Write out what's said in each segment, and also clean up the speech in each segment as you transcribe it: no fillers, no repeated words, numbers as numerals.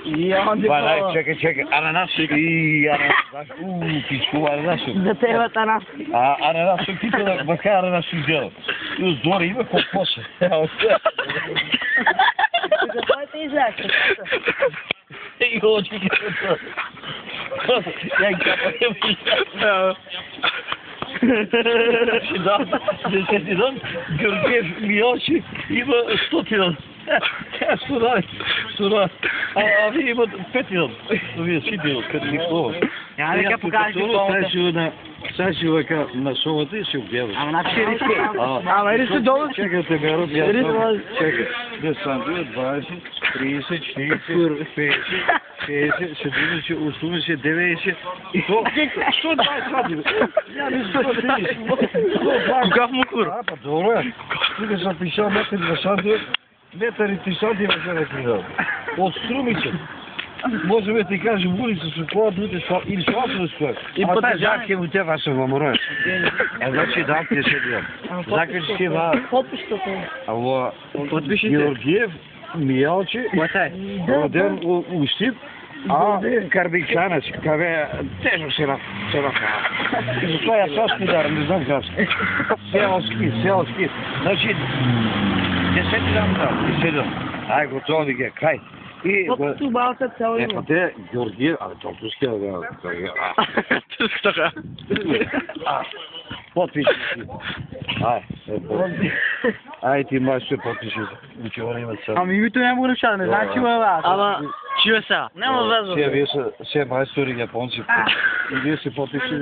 Ja, не Валяй, чекай, ананасик и ананас. Пичку ананасик. Да те имат ананас. Ананасик ти да бака ананасик взел. И зори има кокоса. Какво те изляше? И очи ги са. Я капа десетинан, Георгиев Миочи има 100-тинан. Стора. А вие имат 5-тинан. Вие сидите, къде никога. Няма нека покажеш дипломата. Сега ще лъка на шовата и ще обява. Ама напиши риски. Ама риски долу. Чекайте, Гаро, чекай. 20, 30, 40, 50, 60, 70, 90, 120 ради. Я не знам, 130. Какъв мукур? Па, добре. Тук съм писал метър на сантиметър, метър и 3 сантиметра не придал. От Струмица. Може да ти кажем улица с около или слабо стоят. И Ама жаки му те ваша мамороя. Значи да, ти ще гледам. Закачи ва. Подпишете. Ало, Подпишите. Георгиев, Миялчи, роден у Штип, а Карбикчанец, каве тежко се рака. И затова я селски дарам, не знам как. Селски. Значи, 10 дам да, 10. Ай, готови ги, край. И Колкото малка цяло има. те Георгиев, толкова да. Така. Подпиши си. Ай, ти можеш да подпиши. Ничего има сега. Ами името няма решава, не знам, че има вас. Ама, чуя сега. Няма везо. Все майстори японци. И вие се подпиши.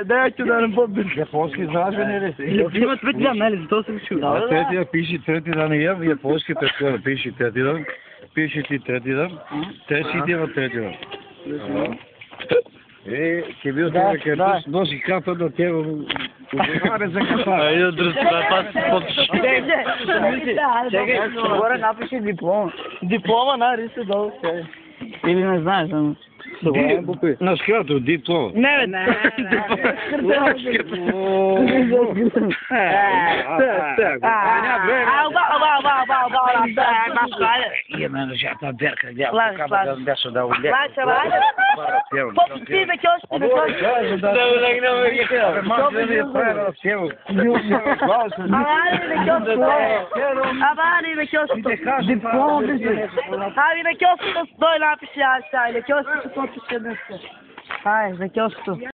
Дай, че да не подпиш. Японски знаеш ли не ли? Имат 5 ден, нали? Зато се чува. Третия пиши, трети дан ям, японски пескара пиши трети дан. Пиши ти трети дан. Те си идева трети дан. Ке бил това картус, носи капа до тебе. Убиваре за капа. Айде, друзка, това се подпиши. Чекай, горе напиши диплома. Диплома на риса долу. Или не знаеш, ама. На скрато, диплом. Не, бе. Има нажата берка, Лаша. Ти бе, кьошки, бе, кьошки. Абани бе, кьошки. Диплом, бе. Аби бе, кьошки, дой напиши аз, айде, кьошки, се подпише днес. Ай, бе, кьошки.